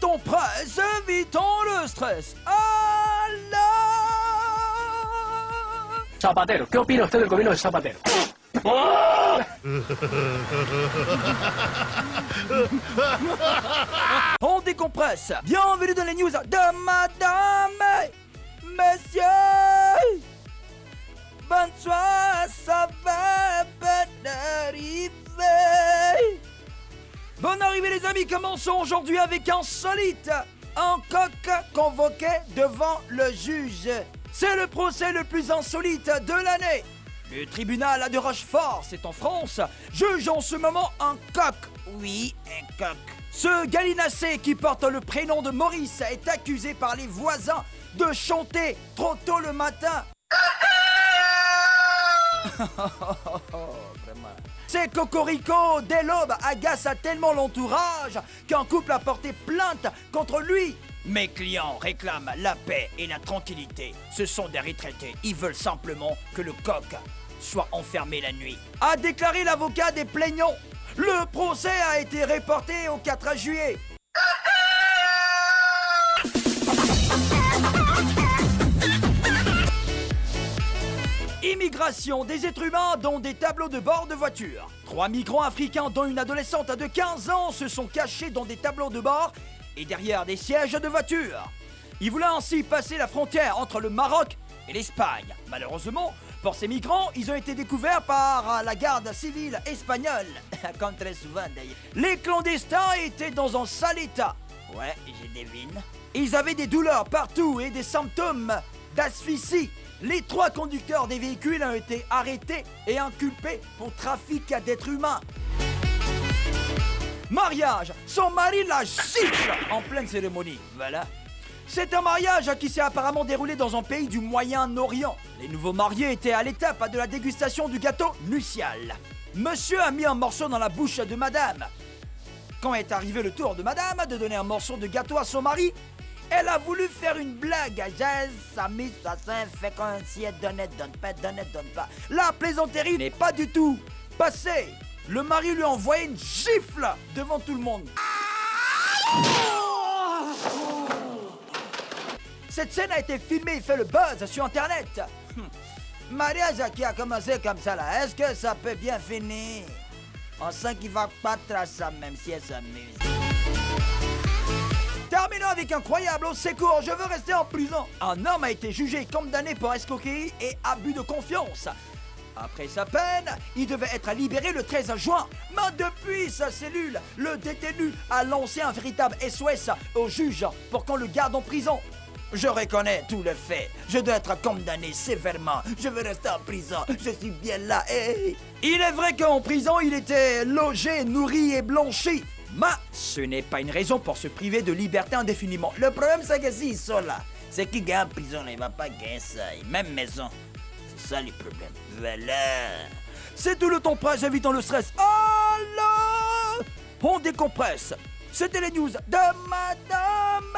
ton presse, évitons le stress. Allah! Zapatero, ¿qué opina usted del gobierno de Zapatero? On décompresse. Bienvenue dans les news de Madame, Monsieur. Bonsoir, ça va, bonne arrivée. Bonne arrivée les amis, commençons aujourd'hui avec Insolite. Un coq convoqué devant le juge. C'est le procès le plus insolite de l'année. Le tribunal de Rochefort, c'est en France, juge en ce moment un coq. Oui, un coq. Ce gallinacé qui porte le prénom de Maurice est accusé par les voisins de chanter trop tôt le matin. Ces cocoricots dès l'aube agacent tellement l'entourage qu'un couple a porté plainte contre lui. Mes clients réclament la paix et la tranquillité. Ce sont des retraités. Ils veulent simplement que le coq soit enfermé la nuit. A déclaré l'avocat des plaignants. Le procès a été reporté au 4 juillet. Immigration des êtres humains dans des tableaux de bord de voiture. 3 migrants africains dont une adolescente de 15 ans se sont cachés dans des tableaux de bord et derrière des sièges de voiture. Ils voulaient ainsi passer la frontière entre le Maroc et l'Espagne. Malheureusement, pour ces migrants, ils ont été découverts par la garde civile espagnole. Comme très souvent d'ailleurs. Les clandestins étaient dans un sale état. Ouais, je devine. Ils avaient des douleurs partout et des symptômes d'asphyxie. Les 3 conducteurs des véhicules ont été arrêtés et inculpés pour trafic d'êtres humains. Mariage, son mari la gifle en pleine cérémonie. Voilà. C'est un mariage qui s'est apparemment déroulé dans un pays du Moyen-Orient. Les nouveaux mariés étaient à l'étape de la dégustation du gâteau nuptial. Monsieur a mis un morceau dans la bouche de madame. Quand est arrivé le tour de madame de donner un morceau de gâteau à son mari, elle a voulu faire une blague. Samy, ça fait comme si elle donnait, donne pas. La plaisanterie n'est pas du tout passée. Le mari lui a envoyé une gifle devant tout le monde. Cette scène a été filmée et fait le buzz sur internet. Mariage qui a commencé comme ça là, est-ce que ça peut bien finir? On sent qu'il va battre à ça même si elle s'amuse. Terminons avec incroyable au secours, je veux rester en prison. Un homme a été jugé et condamné pour escroquerie et abus de confiance. Après sa peine, il devait être libéré le 13 juin. Mais depuis sa cellule, le détenu a lancé un véritable SOS au juge pour qu'on le garde en prison. Je reconnais tout le fait. Je dois être condamné sévèrement. Je veux rester en prison. Je suis bien là. Hey. Il est vrai qu'en prison, il était logé, nourri et blanchi. Mais ce n'est pas une raison pour se priver de liberté indéfiniment. Le problème, c'est que s'ils sont là, c'est qu'ils gagnent en prison. Il ne va pas gagner ça. Même maison. C'est ça les problèmes. Voilà. C'est tout le temps presse, évitant le stress. Allah! On décompresse. C'était les news de Madame.